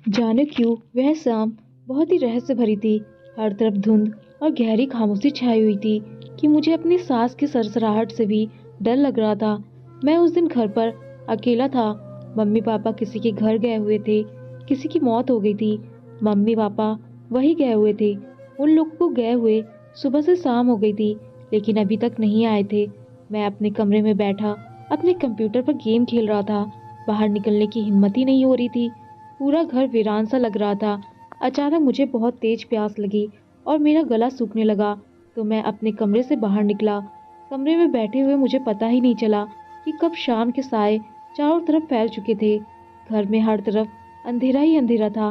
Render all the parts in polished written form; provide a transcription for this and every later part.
जाने क्यों वह शाम बहुत ही रहस्य भरी थी। हर तरफ धुंध और गहरी खामोशी छाई हुई थी कि मुझे अपनी सांस की सरसराहट से भी डर लग रहा था। मैं उस दिन घर पर अकेला था। मम्मी पापा किसी के घर गए हुए थे, किसी की मौत हो गई थी। मम्मी पापा वही गए हुए थे। उन लोगों को गए हुए सुबह से शाम हो गई थी, लेकिन अभी तक नहीं आए थे। मैं अपने कमरे में बैठा अपने कंप्यूटर पर गेम खेल रहा था। बाहर निकलने की हिम्मत ही नहीं हो रही थी। पूरा घर वीरान सा लग रहा था। अचानक मुझे बहुत तेज प्यास लगी और मेरा गला सूखने लगा, तो मैं अपने कमरे से बाहर निकला। कमरे में बैठे हुए मुझे पता ही नहीं चला कि कब शाम के साए चारों तरफ फैल चुके थे। घर में हर तरफ अंधेरा ही अंधेरा था।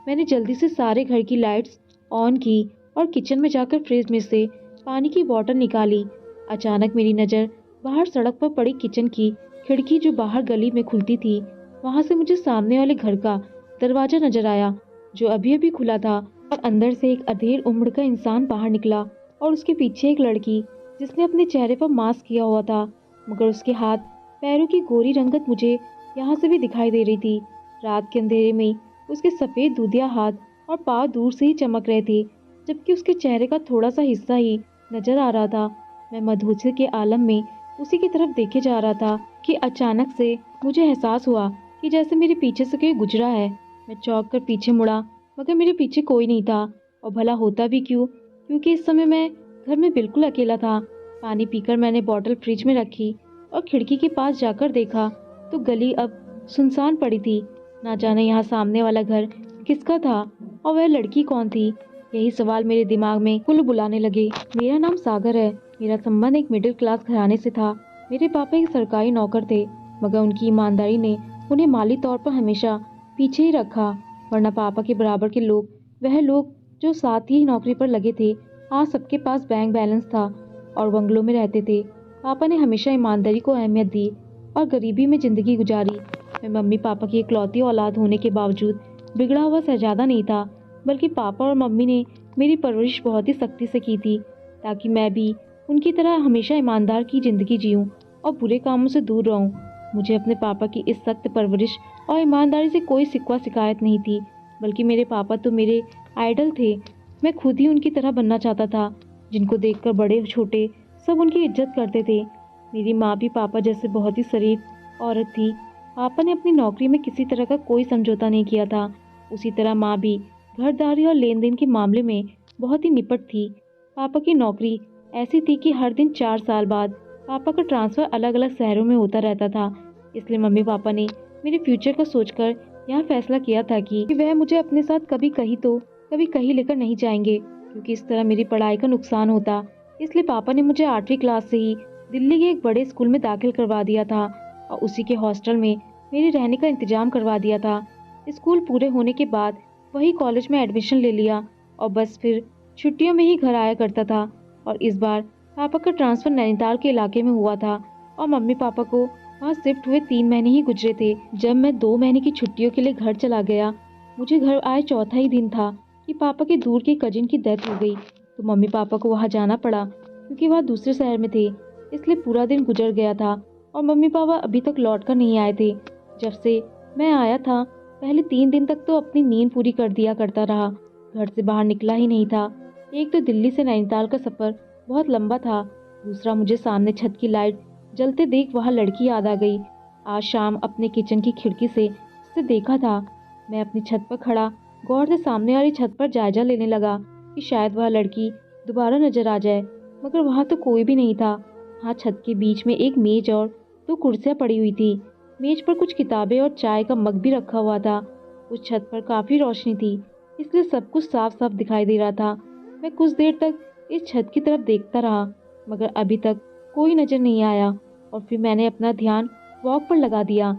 मैंने जल्दी से सारे घर की लाइट्स ऑन की और किचन में जाकर फ्रिज में से पानी की बोतल निकाली। अचानक मेरी नज़र बाहर सड़क पर पड़ी किचन की खिड़की जो बाहर गली में खुलती थी, वहां से मुझे सामने वाले घर का दरवाजा नजर आया, जो अभी अभी खुला था। और अंदर से एक अधेड़ उम्र का इंसान बाहर निकला और उसके पीछे एक लड़की जिसने अपने चेहरे पर मास्क किया हुआ था, मगर उसके हाथ पैरों की गोरी रंगत मुझे यहाँ से भी दिखाई दे रही थी। रात के अंधेरे में उसके सफ़ेद दूधिया हाथ और पाँव दूर से ही चमक रहे थे, जबकि उसके चेहरे का थोड़ा सा हिस्सा ही नजर आ रहा था। मैं मधुचे के आलम में उसी की तरफ देखे जा रहा था कि अचानक से मुझे एहसास हुआ कि जैसे मेरे पीछे से कोई गुजरा है। मैं चौंक कर पीछे मुड़ा, मगर मेरे पीछे कोई नहीं था। और भला होता भी क्यों, क्योंकि इस समय मैं घर में बिल्कुल अकेला था। पानी पीकर मैंने बॉटल फ्रिज में रखी और खिड़की के पास जाकर देखा तो गली अब सुनसान पड़ी थी। ना जाने यहाँ सामने वाला घर किसका था और वह लड़की कौन थी। यही सवाल मेरे दिमाग में कुल बुलाने लगे। मेरा नाम सागर है। मेरा संबंध एक मिडिल क्लास घराने से था। मेरे पापा एक सरकारी नौकर थे, मगर उनकी ईमानदारी ने उन्हें माली तौर पर हमेशा पीछे ही रखा। वरना पापा के बराबर के लोग, वह लोग जो साथ ही नौकरी पर लगे थे, आज सबके पास बैंक बैलेंस था और बंगलों में रहते थे। पापा ने हमेशा ईमानदारी को अहमियत दी और गरीबी में जिंदगी गुजारी। मैं मम्मी पापा की इकलौती औलाद होने के बावजूद बिगड़ा हुआ शहजादा नहीं था, बल्कि पापा और मम्मी ने मेरी परवरिश बहुत ही सख्ती से की थी, ताकि मैं भी उनकी तरह हमेशा ईमानदार की ज़िंदगी जीऊँ और बुरे कामों से दूर रहूँ। मुझे अपने पापा की इस सख्त परवरिश और ईमानदारी से कोई शिकवा शिकायत नहीं थी, बल्कि मेरे पापा तो मेरे आइडल थे। मैं खुद ही उनकी तरह बनना चाहता था, जिनको देखकर बड़े छोटे सब उनकी इज्जत करते थे। मेरी माँ भी पापा जैसे बहुत ही शरीफ औरत थी। पापा ने अपनी नौकरी में किसी तरह का कोई समझौता नहीं किया था। उसी तरह माँ भी घरदारी और लेन देन के मामले में बहुत ही निपट थी। पापा की नौकरी ऐसी थी कि हर दिन 4 साल बाद पापा का ट्रांसफ़र अलग अलग शहरों में होता रहता था। इसलिए मम्मी पापा ने मेरे फ्यूचर का सोचकर यह फैसला किया था कि वह मुझे अपने साथ कभी कहीं तो कभी कहीं लेकर नहीं जाएंगे, क्योंकि इस तरह मेरी पढ़ाई का नुकसान होता। इसलिए पापा ने मुझे 8वीं क्लास से ही दिल्ली के एक बड़े स्कूल में दाखिल करवा दिया था और उसी के हॉस्टल में मेरे रहने का इंतजाम करवा दिया था। स्कूल पूरे होने के बाद वही कॉलेज में एडमिशन ले लिया और बस फिर छुट्टियों में ही घर आया करता था। और इस बार पापा का ट्रांसफ़र नैनीताल के इलाके में हुआ था और मम्मी पापा को वहाँ शिफ्ट हुए 3 महीने ही गुजरे थे जब मैं 2 महीने की छुट्टियों के लिए घर चला गया। मुझे घर आए चौथा ही दिन था कि पापा के दूर के कजिन की डेथ हो गई, तो मम्मी पापा को वहाँ जाना पड़ा क्योंकि वह दूसरे शहर में थे। इसलिए पूरा दिन गुजर गया था और मम्मी पापा अभी तक लौट कर नहीं आए थे। जब से मैं आया था, पहले 3 दिन तक तो अपनी नींद पूरी कर दिया करता रहा। घर से बाहर निकला ही नहीं था। एक तो दिल्ली से नैनीताल का सफ़र बहुत लंबा था, दूसरा मुझे सामने छत की लाइट जलते देख वहाँ लड़की याद आ गई। आज शाम अपने किचन की खिड़की से उसे देखा था। मैं अपनी छत पर खड़ा गौर से सामने वाली छत पर जायजा लेने लगा कि शायद वह लड़की दोबारा नजर आ जाए, मगर वहाँ तो कोई भी नहीं था। हाँ, छत के बीच में एक मेज और 2 कुर्सियाँ पड़ी हुई थी। मेज पर कुछ किताबें और चाय का मग भी रखा हुआ था। उस छत पर काफ़ी रोशनी थी, इसलिए सब कुछ साफ साफ दिखाई दे रहा था। मैं कुछ देर तक इस छत की तरफ देखता रहा, मगर अभी तक कोई नज़र नहीं आया और फिर मैंने अपना ध्यान वॉक पर लगा दिया।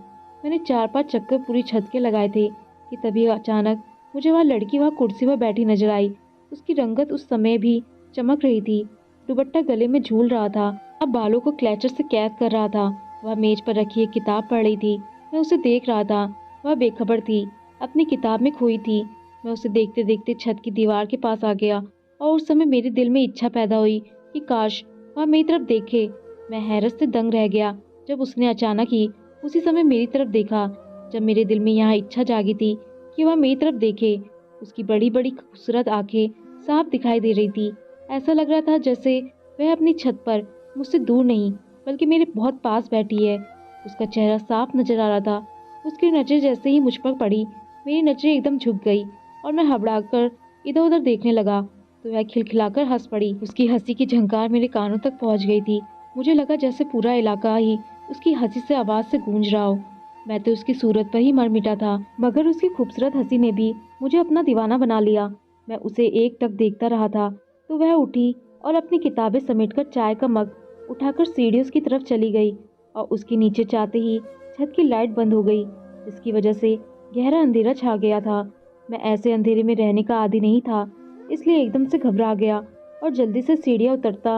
मैंने 4-5 चक्कर पूरी छत के लगाए थे कि तभी अचानक मुझे वह लड़की वहाँ कुर्सी पर बैठी नजर आई। उसकी रंगत उस समय भी चमक रही थी। दुपट्टा गले में झूल रहा था, अब बालों को क्लचर से कैद कर रहा था। वह मेज पर रखी एक किताब पढ़ रही थी। मैं उसे देख रहा था। वह बेखबर थी, अपनी किताब में खोई थी। मैं उसे देखते देखते छत की दीवार के पास आ गया और उस समय मेरे दिल में इच्छा पैदा हुई कि काश वह मेरी तरफ देखे। मैं हैरत से दंग रह गया जब उसने अचानक ही उसी समय मेरी तरफ देखा। जब मेरे दिल में यहाँ इच्छा जागी थी कि वह मेरी तरफ देखे। उसकी बड़ी बड़ी खूबसूरत आंखें साफ दिखाई दे रही थी। ऐसा लग रहा था जैसे वह अपनी छत पर मुझसे दूर नहीं बल्कि मेरे बहुत पास बैठी है। उसका चेहरा साफ नजर आ रहा था। उसकी नज़र जैसे ही मुझ पर पड़ी, मेरी नज़रें एकदम झुक गई और मैं घबराकर इधर उधर देखने लगा तो वह खिलखिलाकर हंस पड़ी। उसकी हंसी की झंकार मेरे कानों तक पहुंच गई थी। मुझे लगा जैसे पूरा इलाका ही उसकी हंसी से आवाज से गूंज रहा हो। मैं तो उसकी सूरत पर ही मर मिटा था, मगर उसकी खूबसूरत हंसी ने भी मुझे अपना दीवाना बना लिया। मैं उसे एक टक देखता रहा था तो वह उठी और अपनी किताबें समेटकर चाय का मग उठाकर सीढ़ियों की तरफ चली गई और उसके नीचे जाते ही छत की लाइट बंद हो गई, जिसकी वजह से गहरा अंधेरा छा गया था। मैं ऐसे अंधेरे में रहने का आदी नहीं था, इसलिए एकदम से घबरा गया और जल्दी से सीढ़ियाँ उतरता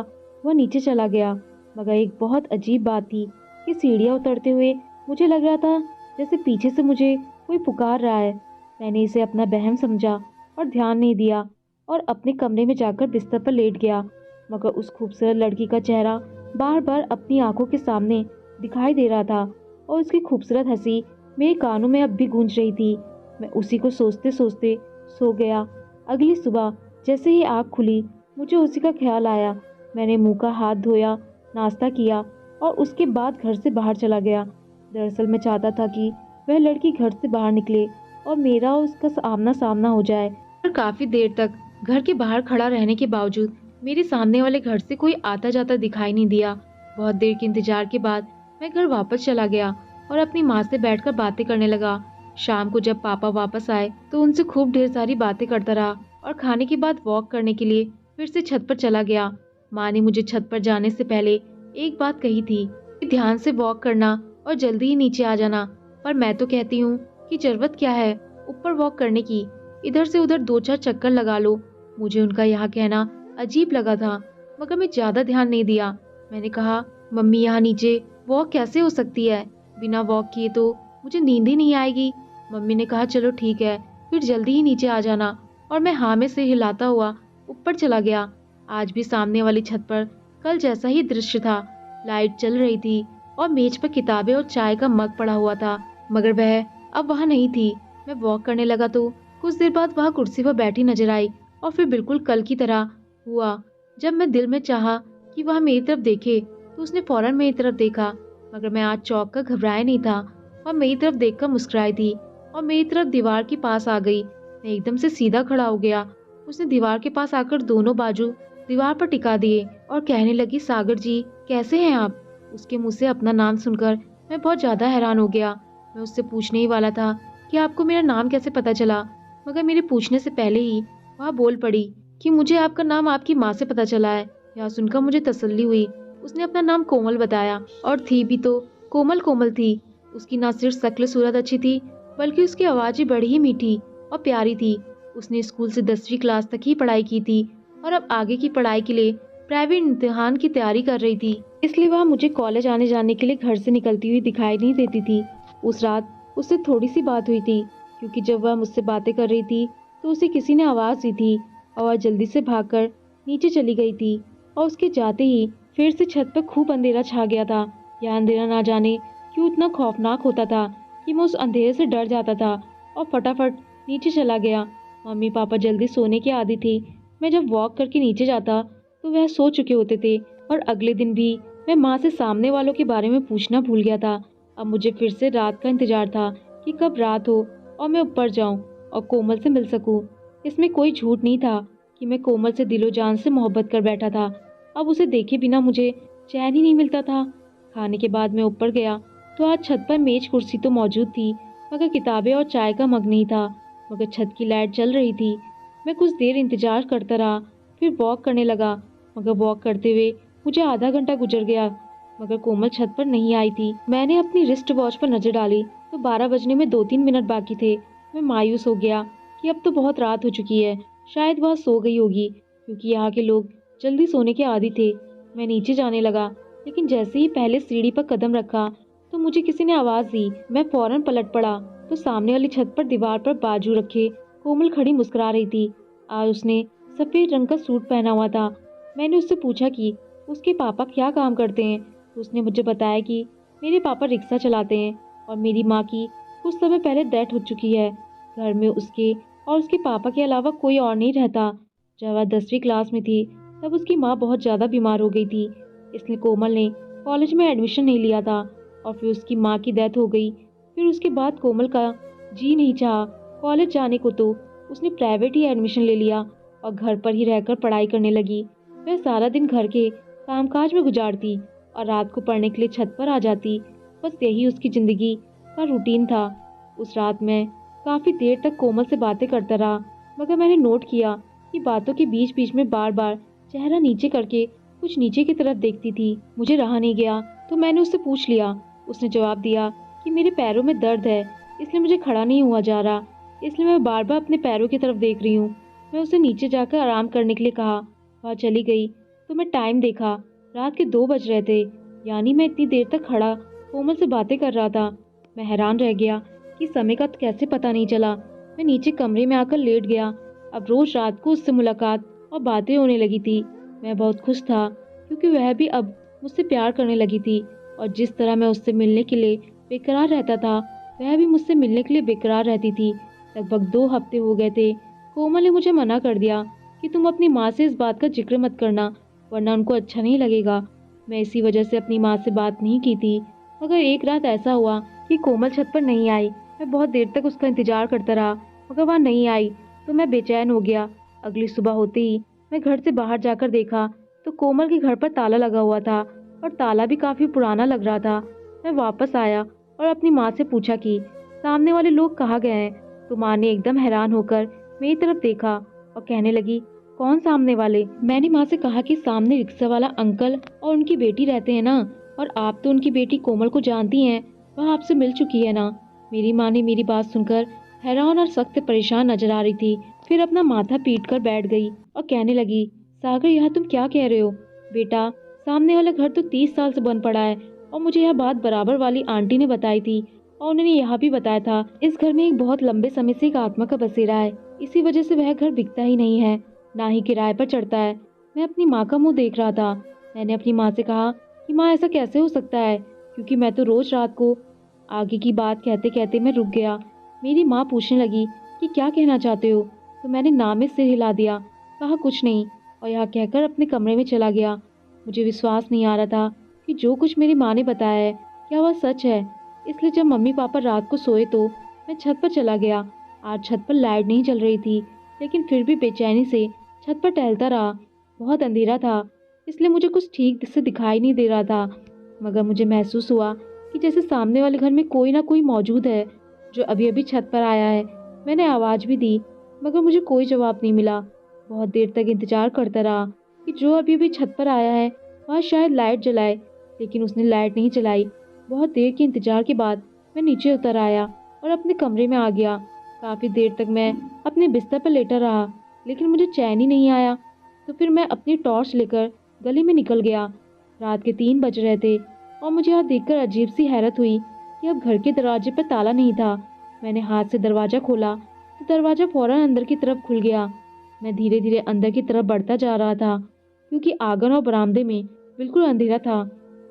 हुआ नीचे चला गया। मगर एक बहुत अजीब बात थी कि सीढ़ियाँ उतरते हुए मुझे लग रहा था जैसे पीछे से मुझे कोई पुकार रहा है। मैंने इसे अपना वहम समझा और ध्यान नहीं दिया और अपने कमरे में जाकर बिस्तर पर लेट गया। मगर उस खूबसूरत लड़की का चेहरा बार बार अपनी आंखों के सामने दिखाई दे रहा था और उसकी खूबसूरत हंसी मेरे कानों में अब भी गूंज रही थी। मैं उसी को सोचते सोचते सो गया। अगली सुबह जैसे ही आँख खुली मुझे उसी का ख्याल आया। मैंने मुंह का हाथ धोया, नाश्ता किया और उसके बाद घर से बाहर चला गया। दरअसल मैं चाहता था कि वह लड़की घर से बाहर निकले और मेरा और उसका आमना सामना हो जाए। पर काफी देर तक घर के बाहर खड़ा रहने के बावजूद मेरे सामने वाले घर से कोई आता जाता दिखाई नहीं दिया। बहुत देर के इंतजार के बाद मैं घर वापस चला गया और अपनी माँ से बैठकर बातें करने लगा। शाम को जब पापा वापस आए तो उनसे खूब ढेर सारी बातें करता रहा और खाने के बाद वॉक करने के लिए फिर से छत पर चला गया। माँ ने मुझे छत पर जाने से पहले एक बात कही थी कि ध्यान से वॉक करना और जल्दी ही नीचे आ जाना। पर मैं तो कहती हूँ कि जरूरत क्या है ऊपर वॉक करने की, इधर से उधर दो चार चक्कर लगा लो। मुझे उनका यहाँ कहना अजीब लगा था, मगर मैं ज्यादा ध्यान नहीं दिया। मैंने कहा, मम्मी यहाँ नीचे वॉक कैसे हो सकती है? बिना वॉक किए तो मुझे नींद ही नहीं आएगी। मम्मी ने कहा चलो ठीक है, फिर जल्दी ही नीचे आ जाना। और मैं हाँ में से हिलाता हुआ ऊपर चला गया। आज भी सामने वाली छत पर कल जैसा ही दृश्य था। लाइट चल रही थी और मेज पर किताबें और चाय का मग पड़ा हुआ था, मगर वह अब वहाँ नहीं थी। मैं वॉक करने लगा तो कुछ देर बाद वह कुर्सी पर बैठी नजर आई और फिर बिल्कुल कल की तरह हुआ। जब मैं दिल में चाहा कि वह मेरी तरफ देखे तो उसने फौरन मेरी तरफ देखा, मगर मैं आज चौंक कर घबराया नहीं था। वह मेरी तरफ देखकर मुस्कुराई थी और मेरी तरफ दीवार के पास आ गई। मैं एकदम से सीधा खड़ा हो गया। उसने दीवार के पास आकर दोनों बाजू दीवार पर टिका दिए और कहने लगी, सागर जी कैसे हैं आप? उसके मुंह से अपना नाम सुनकर मैं बहुत ज्यादा हैरान हो गया। मैं उससे पूछने ही वाला था कि आपको मेरा नाम कैसे पता चला, मगर मेरे पूछने से पहले ही वह बोल पड़ी कि मुझे आपका नाम आपकी माँ से पता चला है। यह सुनकर मुझे तसल्ली हुई। उसने अपना नाम कोमल बताया और थी भी तो कोमल कोमल थी। उसकी ना सिर्फ शक्ल सूरत अच्छी थी बल्कि उसकी आवाज़ भी बड़ी ही मीठी और प्यारी थी। उसने स्कूल से 10वीं क्लास तक ही पढ़ाई की थी और अब आगे की पढ़ाई के लिए प्राइवेट इम्तिहान की तैयारी कर रही थी, इसलिए वह मुझे कॉलेज आने जाने के लिए घर से निकलती हुई दिखाई नहीं देती थी। उस रात उससे थोड़ी सी बात हुई थी, क्योंकि जब वह मुझसे बातें कर रही थी तो उसे किसी ने आवाज़ दी थी और वह जल्दी से भागकर नीचे चली गई थी। और उसके जाते ही फिर से छत पर खूब अंधेरा छा गया था। यह अंधेरा ना जाने क्यों इतना खौफनाक होता था कि मैं उस अंधेरे से डर जाता था और फटाफट नीचे चला गया। मम्मी पापा जल्दी सोने के आदी थे। मैं जब वॉक करके नीचे जाता तो वह सो चुके होते थे और अगले दिन भी मैं माँ से सामने वालों के बारे में पूछना भूल गया था। अब मुझे फिर से रात का इंतजार था कि कब रात हो और मैं ऊपर जाऊं और कोमल से मिल सकूं। इसमें कोई झूठ नहीं था कि मैं कोमल से दिलो जान से मोहब्बत कर बैठा था। अब उसे देखे बिना मुझे चैन ही नहीं मिलता था। खाने के बाद मैं ऊपर गया तो आज छत पर मेज कुर्सी तो मौजूद थी, मगर किताबें और चाय का मग नहीं था। मगर छत की लाइट चल रही थी। मैं कुछ देर इंतजार करता रहा, फिर वॉक करने लगा। मगर वॉक करते हुए मुझे आधा घंटा गुजर गया, मगर कोमल छत पर नहीं आई थी। मैंने अपनी रिस्ट वॉच पर नजर डाली तो 12 बजने में 2-3 मिनट बाकी थे। मैं मायूस हो गया कि अब तो बहुत रात हो चुकी है, शायद वह सो गई होगी, क्योंकि यहाँ के लोग जल्दी सोने के आदी थे। मैं नीचे जाने लगा, लेकिन जैसे ही पहले सीढ़ी पर कदम रखा तो मुझे किसी ने आवाज़ दी। मैं फौरन पलट पड़ा तो सामने वाली छत पर दीवार पर बाजू रखे कोमल खड़ी मुस्कुरा रही थी। आज उसने सफ़ेद रंग का सूट पहना हुआ था। मैंने उससे पूछा कि उसके पापा क्या काम करते हैं तो उसने मुझे बताया कि मेरे पापा रिक्शा चलाते हैं और मेरी माँ की कुछ समय पहले डेथ हो चुकी है। घर में उसके और उसके पापा के अलावा कोई और नहीं रहता। जब वह 10वीं क्लास में थी तब उसकी माँ बहुत ज़्यादा बीमार हो गई थी, इसलिए कोमल ने कॉलेज में एडमिशन नहीं लिया था और फिर उसकी माँ की डेथ हो गई। फिर उसके बाद कोमल का जी नहीं चाहा कॉलेज जाने को, तो उसने प्राइवेट ही एडमिशन ले लिया और घर पर ही रहकर पढ़ाई करने लगी। वह सारा दिन घर के कामकाज में गुजारती और रात को पढ़ने के लिए छत पर आ जाती। बस यही उसकी ज़िंदगी का रूटीन था। उस रात मैं काफ़ी देर तक कोमल से बातें करता रहा, मगर मैंने नोट किया कि बातों के बीच बीच में बार बार चेहरा नीचे करके कुछ नीचे की तरफ देखती थी। मुझे रहा नहीं गया तो मैंने उससे पूछ लिया। उसने जवाब दिया कि मेरे पैरों में दर्द है, इसलिए मुझे खड़ा नहीं हुआ जा रहा, इसलिए मैं बार बार अपने पैरों की तरफ देख रही हूँ। मैं उसे नीचे जाकर आराम करने के लिए कहा। वह चली गई तो मैं टाइम देखा, रात के 2 बज रहे थे, यानी मैं इतनी देर तक खड़ा कोमल से बातें कर रहा था। मैं हैरान रह गया कि समय का कैसे पता नहीं चला। मैं नीचे कमरे में आकर लेट गया। अब रोज रात को उससे मुलाकात और बातें होने लगी थी। मैं बहुत खुश था क्योंकि वह भी अब मुझसे प्यार करने लगी थी और जिस तरह मैं उससे मिलने के लिए बेकरार रहता था, वह भी मुझसे मिलने के लिए बेकरार रहती थी। लगभग 2 हफ्ते हो गए थे। कोमल ने मुझे मना कर दिया कि तुम अपनी माँ से इस बात का जिक्र मत करना, वरना उनको अच्छा नहीं लगेगा। मैं इसी वजह से अपनी माँ से बात नहीं की थी। मगर एक रात ऐसा हुआ कि कोमल छत पर नहीं आई। मैं बहुत देर तक उसका इंतजार करता रहा, मगर वह नहीं आई तो मैं बेचैन हो गया। अगली सुबह होते ही मैं घर से बाहर जाकर देखा तो कोमल के घर पर ताला लगा हुआ था और ताला भी काफ़ी पुराना लग रहा था। मैं वापस आया और अपनी माँ से पूछा कि सामने वाले लोग कहाँ गए हैं। तो माँ ने एकदम हैरान होकर मेरी तरफ देखा और कहने लगी, कौन सामने वाले? मैंने माँ से कहा कि सामने रिक्शा वाला अंकल और उनकी बेटी रहते हैं ना, और आप तो उनकी बेटी कोमल को जानती हैं, वह आपसे मिल चुकी है ना। मेरी माँ ने मेरी बात सुनकर हैरान और सख्त परेशान नजर आ रही थी। फिर अपना माथा पीट कर बैठ गई और कहने लगी, सागर यह तुम क्या कह रहे हो? बेटा, सामने वाला घर तो 30 साल से बंद पड़ा है और मुझे यह बात बराबर वाली आंटी ने बताई थी और उन्होंने यह भी बताया था इस घर में एक बहुत लंबे समय से एक आत्मा का बसेरा है। इसी वजह से वह घर बिकता ही नहीं है, ना ही किराए पर चढ़ता है। मैं अपनी माँ का मुंह देख रहा था। मैंने अपनी माँ से कहा कि माँ ऐसा कैसे हो सकता है, क्योंकि मैं तो रोज रात को। आगे की बात कहते कहते मैं रुक गया। मेरी माँ पूछने लगी कि क्या कहना चाहते हो, तो मैंने ना में सिर हिला दिया, कहा कुछ नहीं, और यह कहकर अपने कमरे में चला गया। मुझे विश्वास नहीं आ रहा था कि जो कुछ मेरी माँ ने बताया है क्या वह सच है। इसलिए जब मम्मी पापा रात को सोए तो मैं छत पर चला गया। आज छत पर लाइट नहीं जल रही थी, लेकिन फिर भी बेचैनी से छत पर टहलता रहा। बहुत अंधेरा था, इसलिए मुझे कुछ ठीक से दिखाई नहीं दे रहा था, मगर मुझे महसूस हुआ कि जैसे सामने वाले घर में कोई ना कोई मौजूद है जो अभी अभी छत पर आया है। मैंने आवाज़ भी दी, मगर मुझे कोई जवाब नहीं मिला। बहुत देर तक इंतजार करता रहा कि जो अभी अभी छत पर आया है वह शायद लाइट जलाए, लेकिन उसने लाइट नहीं जलाई। बहुत देर के इंतजार के बाद मैं नीचे उतर आया और अपने कमरे में आ गया। काफ़ी देर तक मैं अपने बिस्तर पर लेटा रहा, लेकिन मुझे चैन ही नहीं आया। तो फिर मैं अपनी टॉर्च लेकर गली में निकल गया। रात के 3 बज रहे थे और मुझे यह देखकर अजीब सी हैरत हुई कि अब घर के दरवाजे पर ताला नहीं था। मैंने हाथ से दरवाज़ा खोला तो दरवाज़ा फौरन अंदर की तरफ खुल गया। मैं धीरे धीरे अंदर की तरफ बढ़ता जा रहा था, क्योंकि आंगन और बरामदे में बिल्कुल अंधेरा था।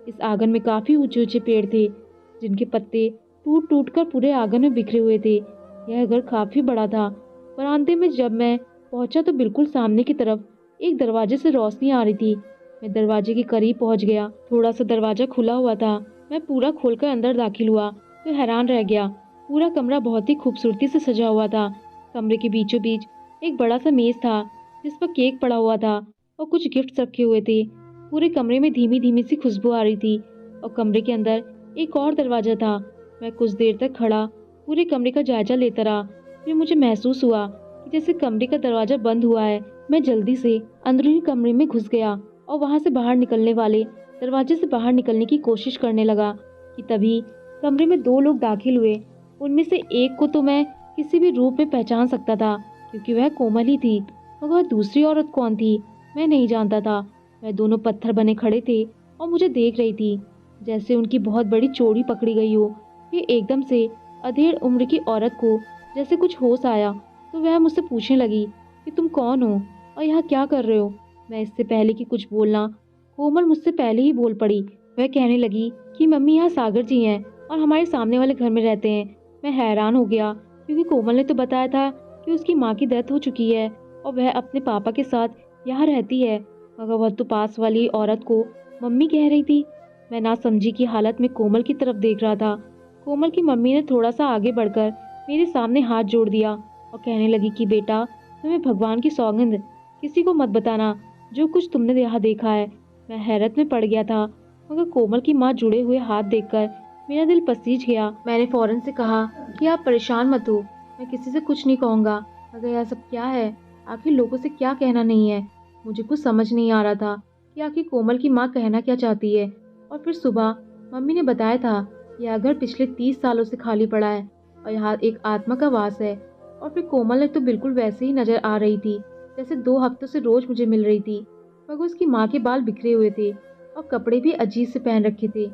इस आंगन में काफ़ी ऊंचे ऊंचे पेड़ थे, जिनके पत्ते टूट टूट कर पूरे आंगन में बिखरे हुए थे। यह घर काफ़ी बड़ा था। बरामदे में जब मैं पहुंचा तो बिल्कुल सामने की तरफ एक दरवाजे से रोशनी आ रही थी। मैं दरवाजे के करीब पहुंच गया। थोड़ा सा दरवाजा खुला हुआ था। मैं पूरा खोलकर अंदर दाखिल हुआ तो हैरान रह गया। पूरा कमरा बहुत ही खूबसूरती से सजा हुआ था। कमरे के बीचों बीच एक बड़ा सा मेज था, जिस पर केक पड़ा हुआ था और कुछ गिफ्ट्स रखे हुए थे। पूरे कमरे में धीमी धीमी सी खुशबू आ रही थी और कमरे के अंदर एक और दरवाजा था। मैं कुछ देर तक खड़ा पूरे कमरे का जायजा लेता रहा। फिर मुझे महसूस हुआ कि जैसे कमरे का दरवाजा बंद हुआ है। मैं जल्दी से अंदरूनी कमरे में घुस गया और वहां से बाहर निकलने वाले दरवाजे से बाहर निकलने की कोशिश करने लगा कि तभी कमरे में 2 लोग दाखिल हुए। उनमें से एक को तो मैं किसी भी रूप में पहचान सकता था, क्योंकि वह कोमल ही थी, मगर वह दूसरी औरत कौन थी मैं नहीं जानता था। वह दोनों पत्थर बने खड़े थे और मुझे देख रही थी, जैसे उनकी बहुत बड़ी चोरी पकड़ी गई हो। फिर एकदम से अधेड़ उम्र की औरत को जैसे कुछ होश आया तो वह मुझसे पूछने लगी कि तुम कौन हो और यहाँ क्या कर रहे हो। मैं इससे पहले कि कुछ बोलना, कोमल मुझसे पहले ही बोल पड़ी। वह कहने लगी कि मम्मी, यहाँ सागर जी हैं और हमारे सामने वाले घर में रहते हैं। मैं हैरान हो गया क्योंकि कोमल ने तो बताया था कि उसकी माँ की डेथ हो चुकी है और वह अपने पापा के साथ यहाँ रहती है, मगर वह तो पास वाली औरत को मम्मी कह रही थी। मैं ना समझी की हालत में कोमल की तरफ देख रहा था। कोमल की मम्मी ने थोड़ा सा आगे बढ़कर मेरे सामने हाथ जोड़ दिया और कहने लगी कि बेटा, तुम्हें भगवान की सौगंध, किसी को मत बताना जो कुछ तुमने यहाँ देखा है। मैं हैरत में पड़ गया था, मगर कोमल की माँ जुड़े हुए हाथ देखकर मेरा दिल पसीज गया। मैंने फौरन से कहा कि आप परेशान मत हो, मैं किसी से कुछ नहीं कहूँगा। मगर यह सब क्या है? आखिर लोगों से क्या कहना नहीं है? मुझे कुछ समझ नहीं आ रहा था कि आखिर कोमल की माँ कहना क्या चाहती है। और फिर सुबह मम्मी ने बताया था यह घर पिछले 30 सालों से खाली पड़ा है और यहाँ एक आत्मा का वास है। और फिर कोमल ने तो बिल्कुल वैसे ही नजर आ रही थी जैसे 2 हफ्तों से रोज मुझे मिल रही थी, मगर उसकी माँ के बाल बिखरे हुए थे और कपड़े भी अजीब से पहन रखे थे।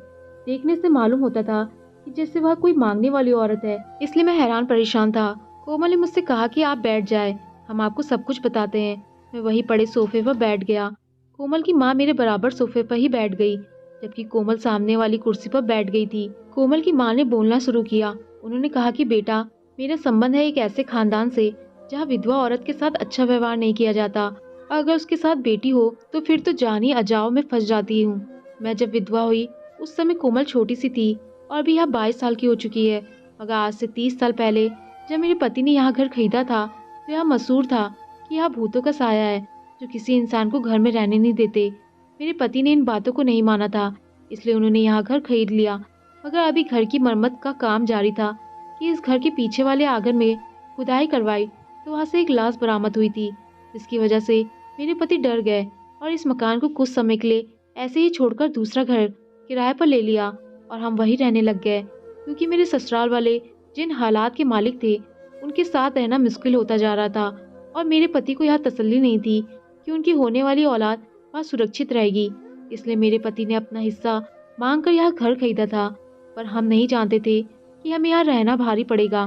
देखने से मालूम होता था कि जैसे वह कोई मांगने वाली औरत है। इसलिए मैं हैरान परेशान था। कोमल ने मुझसे कहा कि आप बैठ जाए, हम आपको सब कुछ बताते हैं। मैं वहीं पड़े सोफे पर बैठ गया। कोमल की माँ मेरे बराबर सोफे पर ही बैठ गई, जबकि कोमल सामने वाली कुर्सी पर बैठ गई थी। कोमल की माँ ने बोलना शुरू किया। उन्होंने कहा कि बेटा, मेरा संबंध है एक ऐसे खानदान से जहाँ विधवा औरत के साथ अच्छा व्यवहार नहीं किया जाता। अगर उसके साथ बेटी हो तो फिर तो जानी अजाओ में फंस जाती हूँ। मैं जब विधवा हुई उस समय कोमल छोटी सी थी और भी यहाँ 22 साल की हो चुकी है। मगर आज से 30 साल पहले जब मेरे पति ने यहाँ घर खरीदा था तो यह मशहूर था कि यहाँ भूतों का साया है जो किसी इंसान को घर में रहने नहीं देते। मेरे पति ने इन बातों को नहीं माना था, इसलिए उन्होंने यहाँ घर खरीद लिया। मगर अभी घर की मरम्मत का काम जारी था कि इस घर के पीछे वाले आंगन में खुदाई करवाई तो वहाँ से एक लाश बरामद हुई थी, जिसकी वजह से मेरे पति डर गए और इस मकान को कुछ समय के लिए ऐसे ही छोड़कर दूसरा घर किराए पर ले लिया और हम वहीं रहने लग गए। क्योंकि मेरे ससुराल वाले जिन हालात के मालिक थे उनके साथ रहना मुश्किल होता जा रहा था और मेरे पति को यह तसल्ली नहीं थी कि उनकी होने वाली औलाद वहाँ सुरक्षित रहेगी। इसलिए मेरे पति ने अपना हिस्सा मांग कर यह घर खरीदा था, पर हम नहीं जानते थे कि हमें यहाँ रहना भारी पड़ेगा।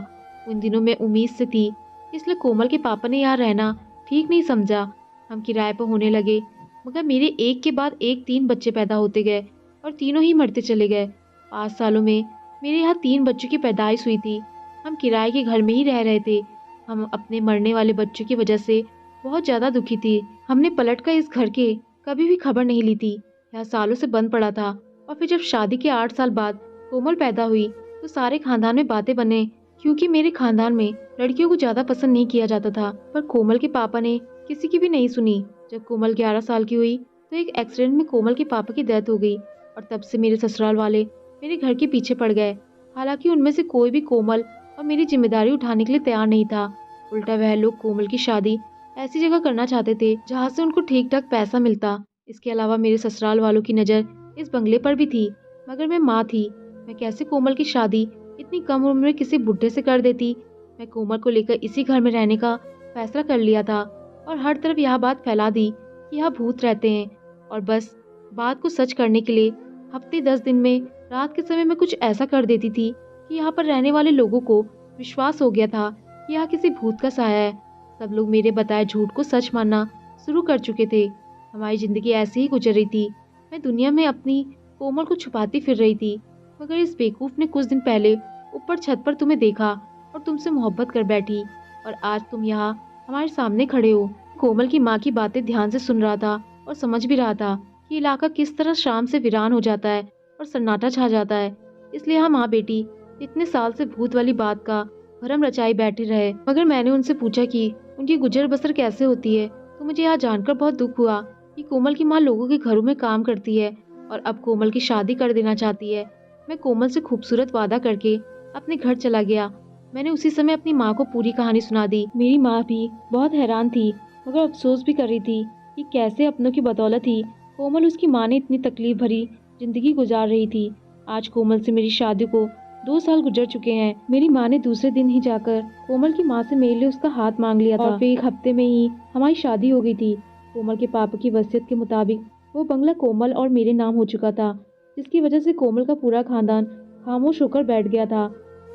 उन दिनों में उम्मीद से थी, इसलिए कोमल के पापा ने यहाँ रहना ठीक नहीं समझा। हम किराए पर होने लगे, मगर मेरे एक के बाद एक 3 बच्चे पैदा होते गए और तीनों ही मरते चले गए। 5 सालों में मेरे यहाँ 3 बच्चों की पैदाइश हुई थी। हम किराए के घर में ही रह रहे थे। हम अपने मरने वाले बच्चों की वजह से बहुत ज्यादा दुखी थी। हमने पलट कर इस घर के कभी भी खबर नहीं ली थी। यह सालों से बंद पड़ा था और फिर जब शादी के 8 साल बाद कोमल पैदा हुई तो सारे खानदान में बातें बने, क्योंकि मेरे खानदान में लड़कियों को ज्यादा पसंद नहीं किया जाता था। पर कोमल के पापा ने किसी की भी नहीं सुनी। जब कोमल 11 साल की हुई तो एक एक्सीडेंट में कोमल के पापा की डेथ हो गई और तब से मेरे ससुराल वाले मेरे घर के पीछे पड़ गए। हालांकि उनमें से कोई भी कोमल और मेरी जिम्मेदारी उठाने के लिए तैयार नहीं था। उल्टा वह लोग कोमल की शादी ऐसी जगह करना चाहते थे जहाँ से उनको ठीक ठाक पैसा मिलता। इसके अलावा मेरे ससुराल वालों की नज़र इस बंगले पर भी थी, मगर मैं माँ थी। मैं कैसे कोमल की शादी इतनी कम उम्र में किसी बुढ़े से कर देती। मैं कोमल को लेकर इसी घर में रहने का फैसला कर लिया था और हर तरफ यह बात फैला दी कि यहाँ भूत रहते हैं। और बस बात को सच करने के लिए हफ्ते 10 दिन में रात के समय मैं कुछ ऐसा कर देती थी कि यहाँ पर रहने वाले लोगों को विश्वास हो गया था कि यहाँ किसी भूत का साया है। सब लोग मेरे बताए झूठ को सच मानना शुरू कर चुके थे। हमारी जिंदगी ऐसे ही गुजर रही थी। मैं दुनिया में अपनी कोमल को छुपाती फिर रही थी, मगर इस बेवकूफ ने कुछ दिन पहले ऊपर छत पर तुम्हें देखा और तुमसे मोहब्बत कर बैठी और आज तुम यहाँ हमारे सामने खड़े हो। कोमल की माँ की बातें ध्यान से सुन रहा था और समझ भी रहा था कि इलाका किस तरह शाम से वीरान हो जाता है और सन्नाटा छा जाता है। इसलिए हम माँ बेटी इतने साल से भूत वाली बात का भरम रचाई बैठे रहे। मगर मैंने उनसे पूछा कि उनकी गुजर बसर कैसे होती है तो मुझे यह जानकर बहुत दुख हुआ कि कोमल की माँ लोगों के घरों में काम करती है और अब कोमल की शादी कर देना चाहती है। मैं कोमल से खूबसूरत वादा करके अपने घर चला गया। मैंने उसी समय अपनी माँ को पूरी कहानी सुना दी। मेरी माँ भी बहुत हैरान थी, मगर अफसोस भी कर रही थी कि कैसे अपनों की बदौलत ही कोमल उसकी माँ ने इतनी तकलीफ भरी जिंदगी गुजार रही थी। आज कोमल से मेरी शादी को 2 साल गुजर चुके हैं। मेरी माँ ने दूसरे दिन ही जाकर कोमल की माँ से मेरे लिए उसका हाथ मांग लिया था और फिर 1 हफ्ते में ही हमारी शादी हो गई थी। कोमल के पापा की वसीयत के मुताबिक वो बंगला कोमल और मेरे नाम हो चुका था, जिसकी वजह से कोमल का पूरा खानदान खामोश होकर बैठ गया था।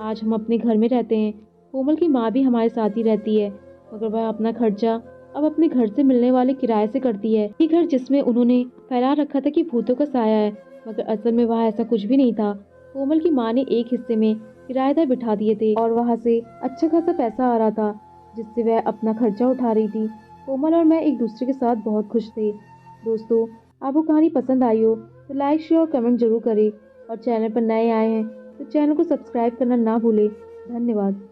आज हम अपने घर में रहते हैं। कोमल की माँ भी हमारे साथ ही रहती है, मगर वह अपना खर्चा अब अपने घर से मिलने वाले किराए से करती है। ये घर जिसमें उन्होंने फैला रखा था कि भूतों का साया है, मगर असल में वहाँ ऐसा कुछ भी नहीं था। कोमल की माँ ने एक हिस्से में किराएदार बिठा दिए थे और वहाँ से अच्छा खासा पैसा आ रहा था जिससे वह अपना खर्चा उठा रही थी। कोमल और मैं एक दूसरे के साथ बहुत खुश थे। दोस्तों, आपको कहानी पसंद आई हो तो लाइक शेयर और कमेंट जरूर करें और चैनल पर नए आए हैं तो चैनल को सब्सक्राइब करना ना भूलें। धन्यवाद।